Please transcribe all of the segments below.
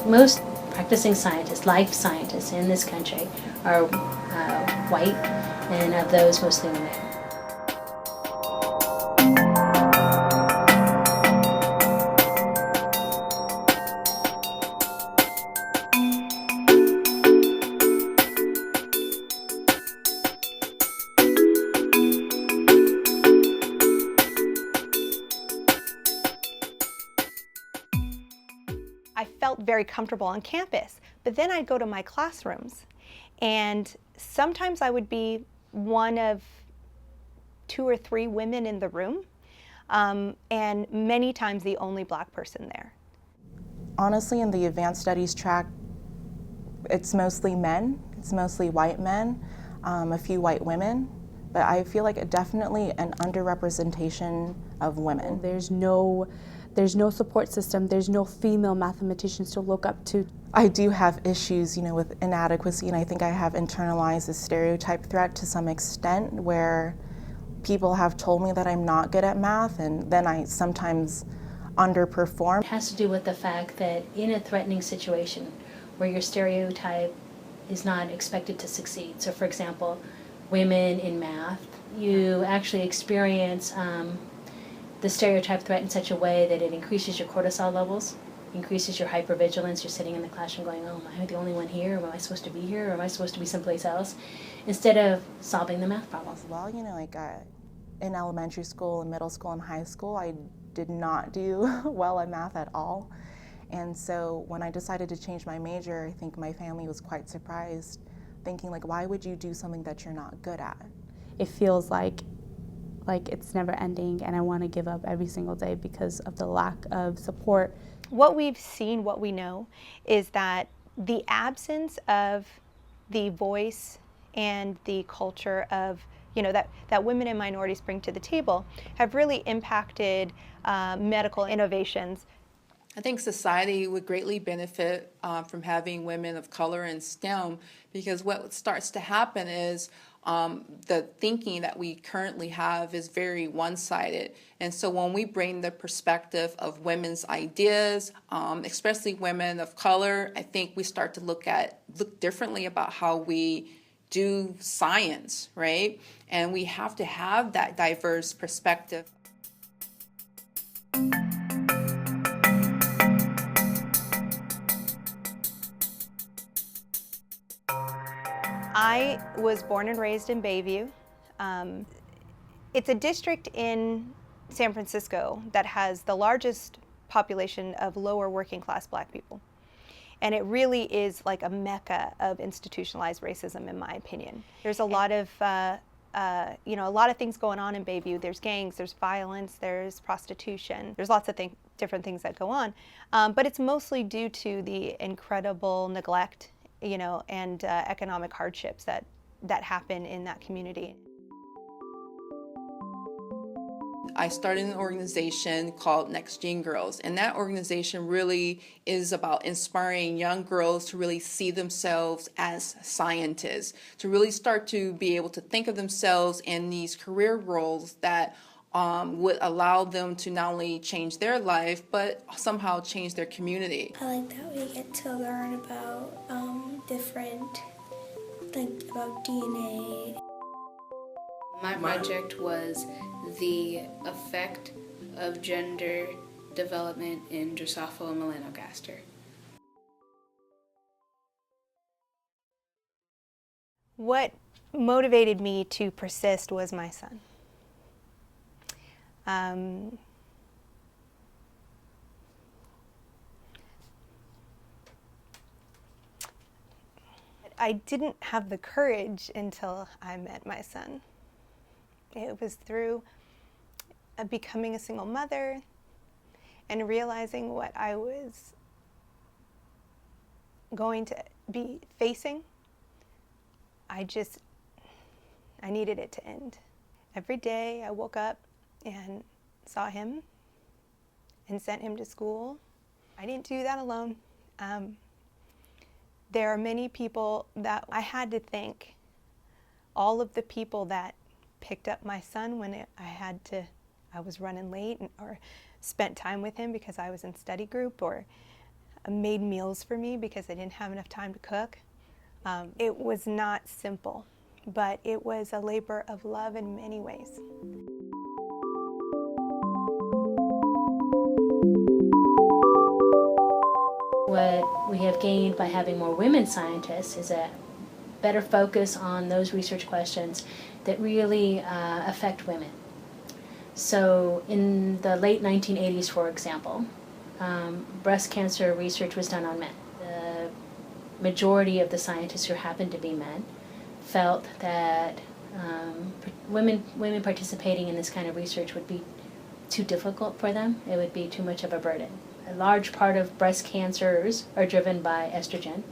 Most practicing scientists, life scientists in this country, are white, and of those, mostly women. I felt very comfortable on campus, but then I'd go to my classrooms, and sometimes I would be one of 2 or 3 women in the room, and many times the only Black person there. Honestly, in the advanced studies track, it's mostly men, it's mostly white men, a few white women, but I feel like definitely an underrepresentation of women. There's no support system, there's no female mathematicians to look up to. I do have issues, with inadequacy, and I think I have internalized the stereotype threat to some extent, where people have told me that I'm not good at math, and then I sometimes underperform. It has to do with the fact that in a threatening situation where your stereotype is not expected to succeed, so for example, women in math, you actually experience the stereotype threat in such a way that it increases your cortisol levels, increases your hypervigilance. You're sitting in the classroom going, oh, am I the only one here? Am I supposed to be here? Or am I supposed to be someplace else? Instead of solving the math problem. Well, in elementary school and middle school and high school, I did not do well at math at all. And so when I decided to change my major, I think my family was quite surprised, thinking why would you do something that you're not good at? It feels like it's never ending, and I want to give up every single day because of the lack of support. What we've seen, what we know, is that the absence of the voice and the culture of, that women and minorities bring to the table have really impacted medical innovations. I think society would greatly benefit from having women of color in STEM, because what starts to happen is the thinking that we currently have is very one-sided. And so when we bring the perspective of women's ideas, especially women of color, I think we start to look differently about how we do science, right? And we have to have that diverse perspective. I was born and raised in Bayview. It's a district in San Francisco that has the largest population of lower working class Black people. And it really is like a mecca of institutionalized racism, in my opinion. There's a lot of, a lot of things going on in Bayview. There's gangs, there's violence, there's prostitution. There's lots of different things that go on. But it's mostly due to the incredible neglect, and economic hardships that happen in that community. I started an organization called Next Gen Girls, and that organization really is about inspiring young girls to really see themselves as scientists, to really start to be able to think of themselves in these career roles that would allow them to not only change their life, but somehow change their community. I like that we get to learn about about DNA. My project was the effect of gender development in Drosophila melanogaster. What motivated me to persist was my son. I didn't have the courage until I met my son. It was through becoming a single mother and realizing what I was going to be facing. I needed it to end. Every day I woke up and saw him and sent him to school. I didn't do that alone. There are many people that I had to thank. All of the people that picked up my son when I was running late, or spent time with him because I was in study group, or made meals for me because I didn't have enough time to cook. It was not simple, but it was a labor of love in many ways. What we have gained by having more women scientists is a better focus on those research questions that really affect women. So in the late 1980s, for example, breast cancer research was done on men. The majority of the scientists, who happened to be men, felt that women participating in this kind of research would be too difficult for them. It would be too much of a burden. A large part of breast cancers are driven by estrogen,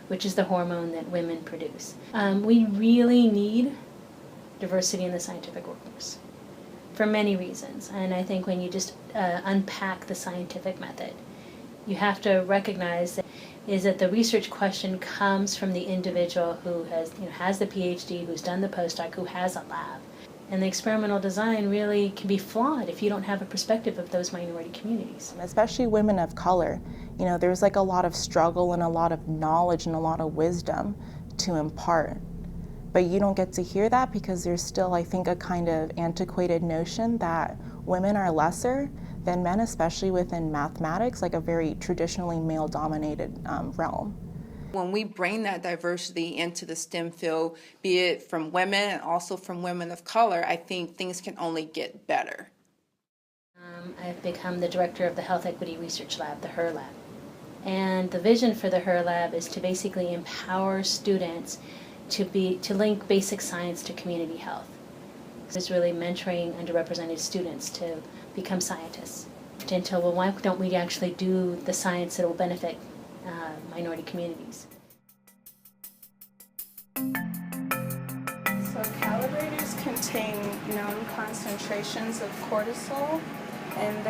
which is the hormone that women produce. We really need diversity in the scientific workforce for many reasons. And I think when you just unpack the scientific method, you have to recognize that the research question comes from the individual who has the PhD, who's done the postdoc, who has a lab. And the experimental design really can be flawed if you don't have a perspective of those minority communities. Especially women of color. There's like a lot of struggle and a lot of knowledge and a lot of wisdom to impart. But you don't get to hear that because there's still, I think, a kind of antiquated notion that women are lesser than men, especially within mathematics, like a very traditionally male-dominated realm. When we bring that diversity into the STEM field, be it from women and also from women of color, I think things can only get better. I've become the director of the Health Equity Research Lab, the HER Lab. And the vision for the HER Lab is to basically empower students to link basic science to community health. It's really mentoring underrepresented students to become scientists. Until, well, why don't we actually do the science that will benefit minority communities? So calibrators contain known concentrations of cortisol, and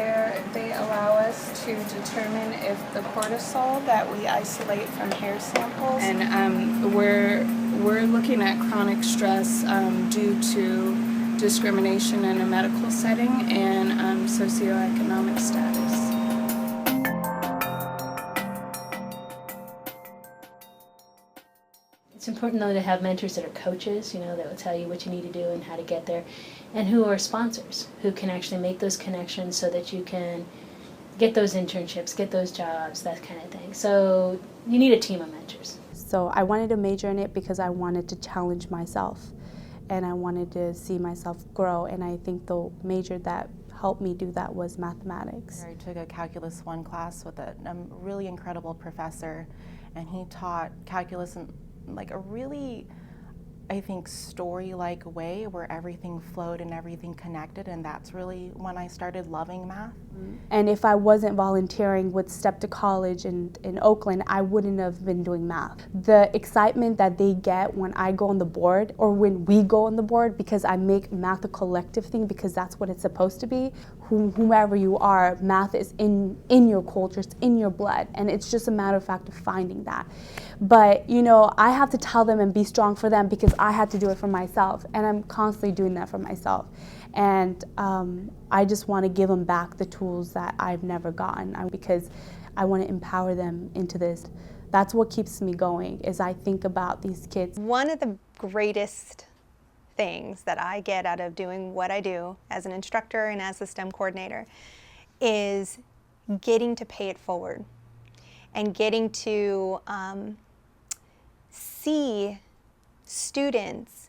they allow us to determine if the cortisol that we isolate from hair samples, and we're looking at chronic stress due to discrimination in a medical setting and socioeconomic status. It's important, though, to have mentors that are coaches, that will tell you what you need to do and how to get there, and who are sponsors, who can actually make those connections so that you can get those internships, get those jobs, that kind of thing. So you need a team of mentors. So I wanted to major in it because I wanted to challenge myself, and I wanted to see myself grow, and I think the major that helped me do that was mathematics. I took a Calculus 1 class with a really incredible professor, and he taught calculus in like a really, I think, story-like way where everything flowed and everything connected, and that's really when I started loving math. And if I wasn't volunteering with Step to College in Oakland, I wouldn't have been doing math. The excitement that they get when I go on the board, or when we go on the board, because I make math a collective thing, because that's what it's supposed to be. Whomever you are, math is in your culture, it's in your blood, and it's just a matter of fact of finding that. But I have to tell them and be strong for them because I had to do it for myself, and I'm constantly doing that for myself. And I just want to give them back the tools that I've never gotten, because I want to empower them into this. That's what keeps me going, is I think about these kids. One of the greatest things that I get out of doing what I do as an instructor and as a STEM coordinator is getting to pay it forward and getting to see students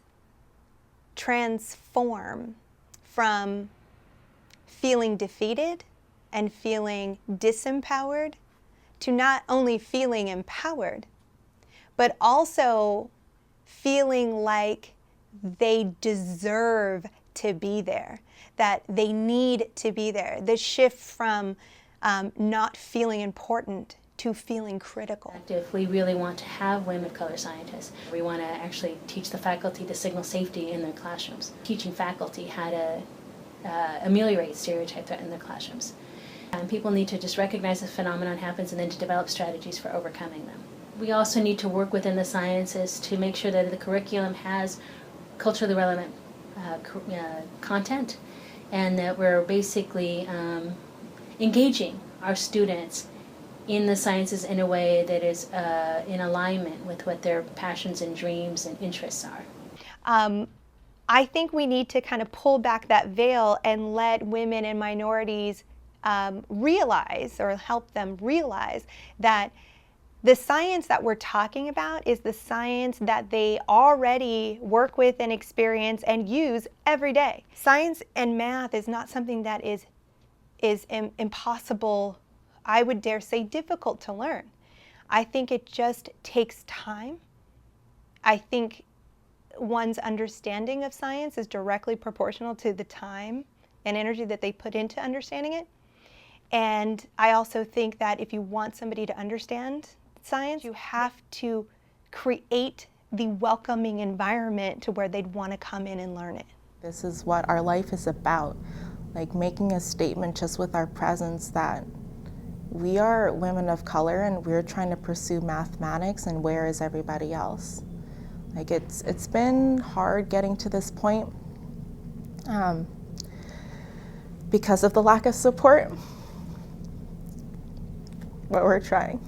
transform from feeling defeated and feeling disempowered to not only feeling empowered, but also feeling like they deserve to be there, that they need to be there. The shift from not feeling important to feeling critical. If we really want to have women of color scientists, we want to actually teach the faculty to signal safety in their classrooms, teaching faculty how to ameliorate stereotypes in their classrooms. And people need to just recognize the phenomenon happens and then to develop strategies for overcoming them. We also need to work within the sciences to make sure that the curriculum has culturally relevant content, and that we're basically engaging our students in the sciences in a way that is in alignment with what their passions and dreams and interests are. I think we need to kind of pull back that veil and let women and minorities realize, or help them realize, that the science that we're talking about is the science that they already work with and experience and use every day. Science and math is not something that is impossible, I would dare say difficult to learn. I think it just takes time. I think one's understanding of science is directly proportional to the time and energy that they put into understanding it. And I also think that if you want somebody to understand science, you have to create the welcoming environment to where they'd want to come in and learn it. This is what our life is about, like making a statement just with our presence that we are women of color and we're trying to pursue mathematics, and where is everybody else? Like it's been hard getting to this point because of the lack of support, but we're trying.